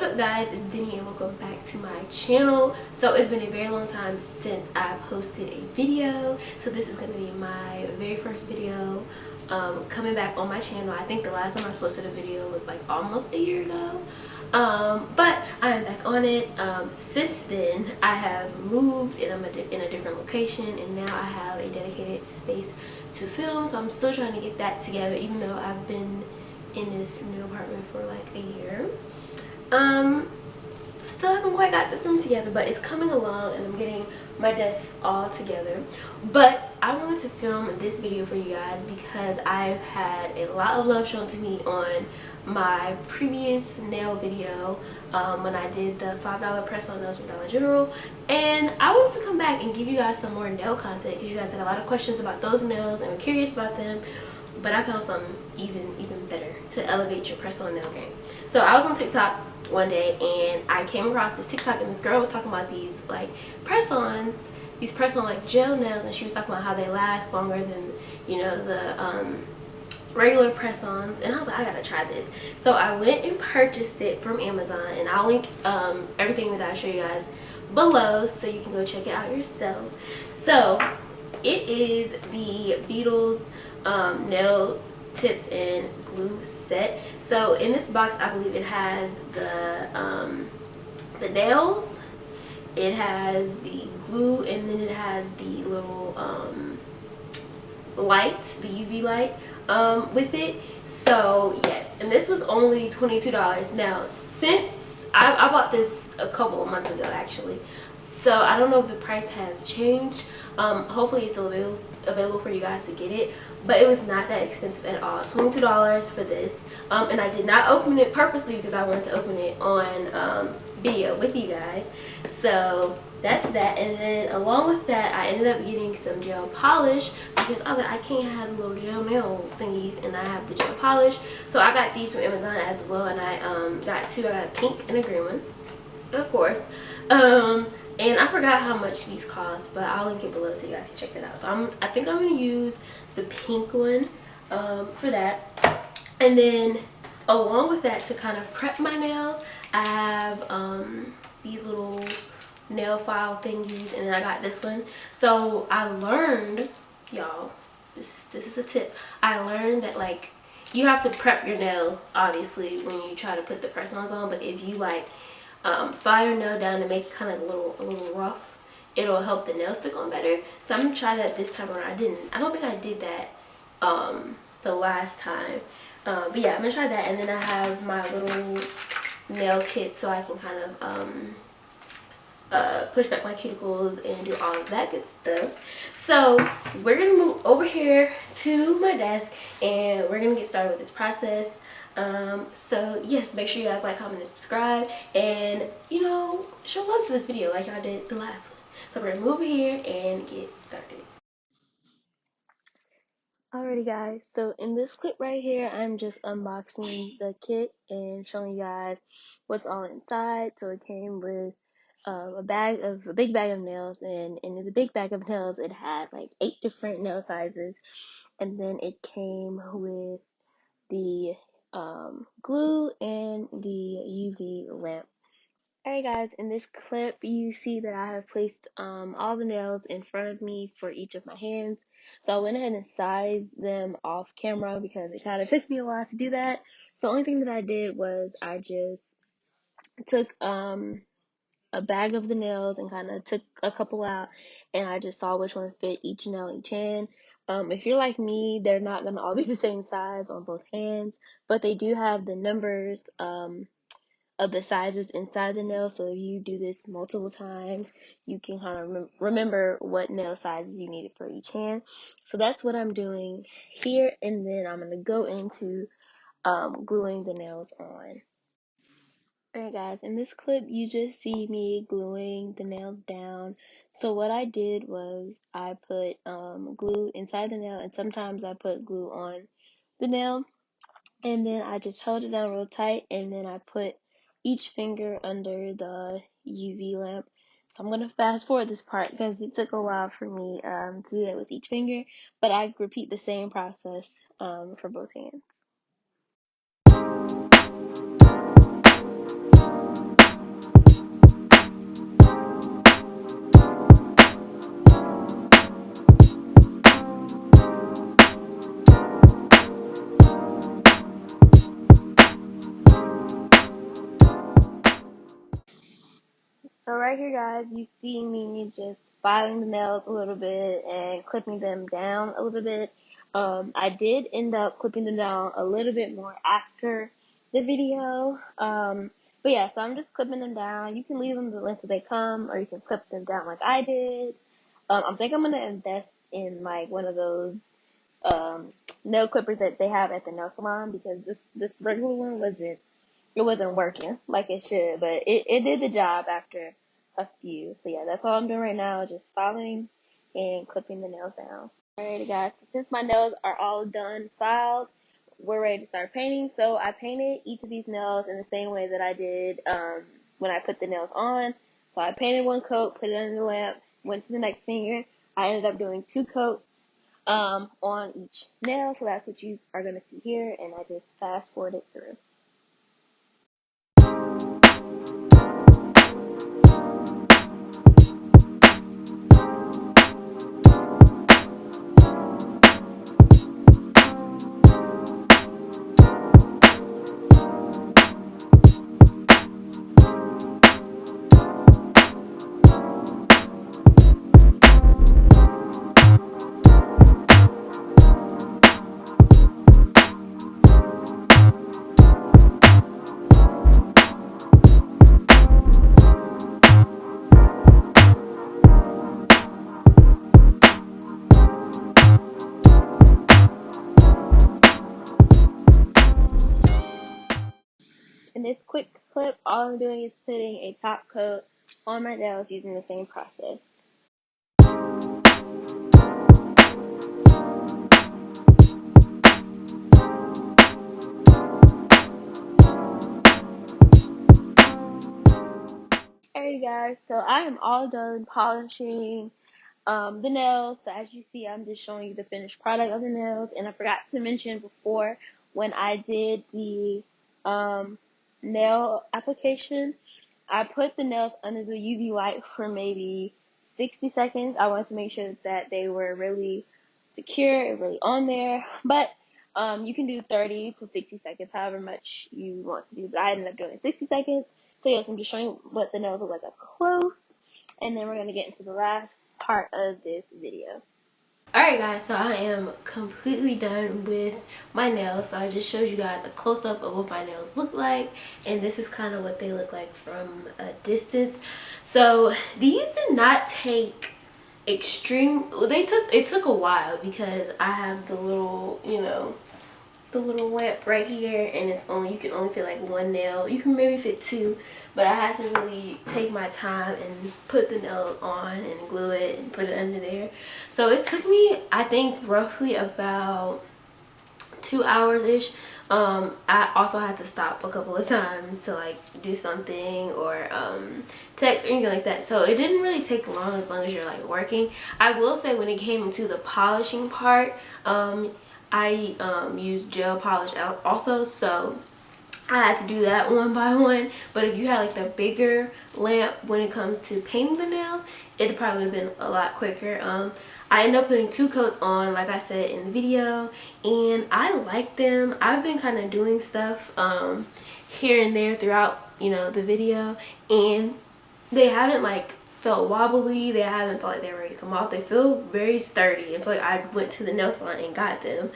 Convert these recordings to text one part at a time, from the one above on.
up guys, it's Denny and welcome back to my channel. So it's been a very long time since I posted a video, so this is going to be my very first video coming back on my channel. I think the last time I posted a video was like almost a year ago, but I am back on it. Since then I have moved and I'm in a different location, and now I have a dedicated space to film, so I'm still trying to get that together even though I've been in this new apartment for like a year. Still haven't quite got this room together, but it's coming along and I'm getting my desk all together. But I wanted to film this video for you guys because I've had a lot of love shown to me on my previous nail video when I did the $5 press on nails from Dollar General, and I wanted to come back and give you guys some more nail content because you guys had a lot of questions about those nails and were curious about them. But I found something even better to elevate your press-on nail game. So I was on TikTok one day and I came across this TikTok, and this girl was talking about these like press-ons, these press-on like gel nails, and she was talking about how they last longer than, you know, the regular press-ons. And I was like, I gotta try this. So I went and purchased it from Amazon, and I'll link everything that I show you guys below so you can go check it out yourself. So it is the Beetles nail tips and glue set. So in this box I believe it has the nails, it has the glue, and then it has the little light, the UV light with it. So yes, and this was only $22. Now since I bought this a couple of months ago actually, so I don't know if the price has changed. Hopefully it's still available for you guys to get it, but it was not that expensive at all. $22 for this, and I did not open it purposely because I wanted to open it on video with you guys. So that's that. And then along with that I ended up getting some gel polish because I was like, I can't have the little gel nail thingies and I have the gel polish. So I got these from Amazon as well, and I got two. I got a pink and a green one, of course. And I forgot how much these cost, but I'll link it below so you guys can check that out. So I think I'm going to use the pink one for that. And then along with that, to kind of prep my nails, I have these little nail file thingies, and then I got this one. So I learned, y'all, this is a tip. I learned that like you have to prep your nail obviously when you try to put the press-ons on, but if you like file your nail down and make it kind of a little rough, it'll help the nail stick on better. So I'm gonna try that this time around. I don't think I did that the last time, but yeah, I'm gonna try that. And then I have my little nail kit so I can kind of push back my cuticles and do all of that good stuff. So we're gonna move over here to my desk and we're gonna get started with this process. So yes, make sure you guys like, comment, and subscribe, and you know, show love to this video like y'all did the last one. So we're gonna move over here and get started. Alrighty guys, so in this clip right here I'm just unboxing the kit and showing you guys what's all inside. So it came with a big bag of nails, and in the big bag of nails it had like 8 different nail sizes, and then it came with the glue and the UV lamp. Alright guys, in this clip you see that I have placed all the nails in front of me for each of my hands. So I went ahead and sized them off camera because it kind of took me a while to do that. So the only thing that I did was I just took a bag of the nails and kind of took a couple out, and I just saw which one fit each nail each hand. If you're like me, they're not going to all be the same size on both hands, but they do have the numbers of the sizes inside the nail. So if you do this multiple times, you can kind of remember what nail sizes you needed for each hand. So that's what I'm doing here, and then I'm going to go into gluing the nails on. Alright guys, in this clip you just see me gluing the nails down. So what I did was I put glue inside the nail, and sometimes I put glue on the nail, and then I just held it down real tight, and then I put each finger under the UV lamp. So I'm going to fast forward this part because it took a while for me to do that with each finger, but I repeat the same process for both hands. right here, guys, you see me just filing the nails a little bit and clipping them down a little bit. I did end up clipping them down a little bit more after the video. But yeah, so I'm just clipping them down. You can leave them the length that they come, or you can clip them down like I did. I think I'm gonna invest in like one of those um nail clippers that they have at the nail salon, because this regular one wasn't working like it should, but it did the job after a few. So yeah, that's all I'm doing right now, just filing and clipping the nails down. Alrighty, guys, so since my nails are all done filed, we're ready to start painting. So I painted each of these nails in the same way that I did when I put the nails on. So I painted one coat, put it under the lamp, went to the next finger. I ended up doing 2 coats on each nail, so that's what you are going to see here, and I just fast forwarded through. In this quick clip, all I'm doing is putting a top coat on my nails using the same process. Alright, guys, so I am all done polishing the nails. So as you see, I'm just showing you the finished product of the nails. And I forgot to mention before, when I did the nail application, I put the nails under the UV light for maybe 60 seconds. I wanted to make sure that they were really secure and really on there. But you can do 30 to 60 seconds, however much you want to do. But I ended up doing 60 seconds. So yes, I'm just showing you what the nails look like up close. And then we're going to get into the last part of this video. Alright, guys, so I am completely done with my nails. So I just showed you guys a close-up of what my nails look like, and this is kind of what they look like from a distance. So these did not take extreme, it took a while, because I have the little, the little lamp right here, and you can only fit like 1 nail. You can maybe fit 2, but I had to really take my time and put the nail on and glue it and put it under there. So it took me, I think, roughly about 2 hours ish. I also had to stop a couple of times to like do something or text or anything like that. So it didn't really take long as you're like working. I will say, when it came to the polishing part, I used gel polish also, so I had to do that one by one. But if you had like the bigger lamp when it comes to painting the nails, it probably would have been a lot quicker. I ended up putting 2 coats on, like I said in the video, and I like them. I've been kind of doing stuff here and there throughout, the video, and they haven't like felt wobbly. They haven't felt like they're ready to come off. They feel very sturdy. It's like I went to the nail salon and got them.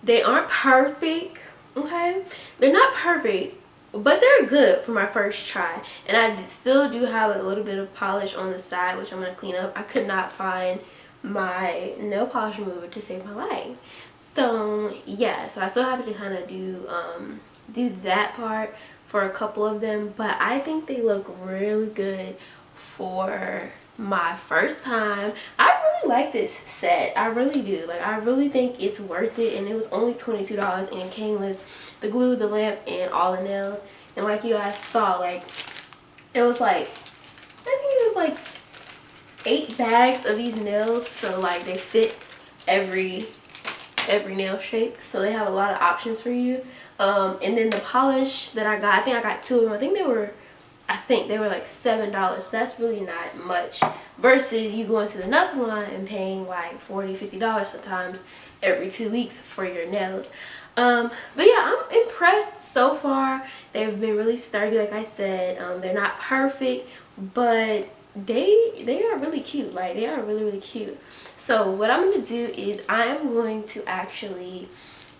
They aren't perfect, okay? They're not perfect, but they're good for my first try. And I still do have a little bit of polish on the side, which I'm going to clean up. I could not find my nail polish remover to save my life. So yeah, so I still have to kind of do that part for a couple of them, but I think they look really good for my first time. I really like this set. I really do. Like, I really think it's worth it, and it was only $22, and it came with the glue, the lamp, and all the nails. And like you guys saw, like, it was like, I think it was like 8 bags of these nails, so like they fit every nail shape, so they have a lot of options for you. And then the polish that I got, I think I got 2 of them. I think they were like $7. So that's really not much, versus you going to the nail salon and paying like $40, $50 sometimes every 2 weeks for your nails. But yeah, I'm impressed so far. They've been really sturdy, like I said. They're not perfect, but they are really cute. Like, they are really cute. So what I'm gonna do is I am going to actually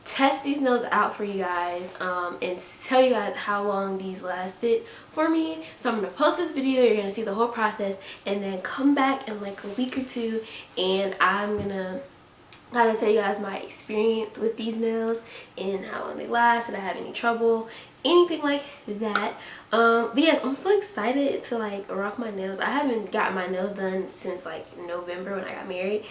test these nails out for you guys, and tell you guys how long these lasted for me. So I'm gonna post this video, you're gonna see the whole process, and then come back in like a week or two, and I'm gonna kind of tell you guys my experience with these nails and how long they last, if I have any trouble, anything like that. But yes, I'm so excited to like rock my nails. I haven't got my nails done since like November when I got married,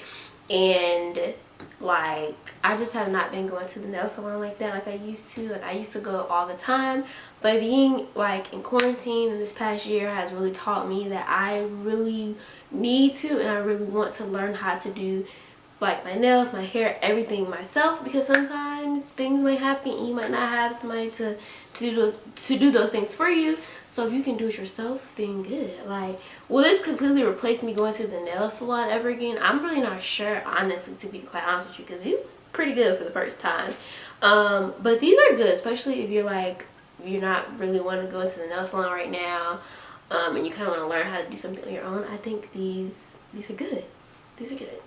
and like I just have not been going to the nail salon like that like I used to. Like, I used to go all the time, but being like in quarantine in this past year has really taught me that I really need to, and I really want to learn how to do like my nails, my hair, everything myself, because sometimes things might happen and you might not have somebody to do those things for you. So if you can do it yourself, then good. Like, will this completely replace me going to the nail salon ever again? I'm really not sure, honestly, to be quite honest with you, because these look pretty good for the first time. But these are good, especially if you're like, you're not really wanting to go to the nail salon right now, and you kind of want to learn how to do something on your own. I think these are good. These are good.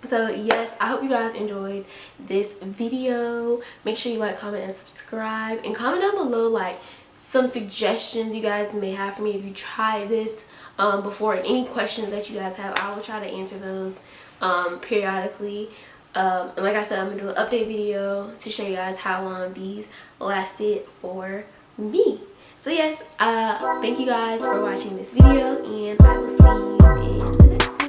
So yes, I hope you guys enjoyed this video. Make sure you like, comment, and subscribe, and comment down below like some suggestions you guys may have for me if you try this before, and any questions that you guys have. I will try to answer those periodically. And like I said, I'm gonna do an update video to show you guys how long these lasted for me. So yes, thank you guys for watching this video, and I will see you in the next video.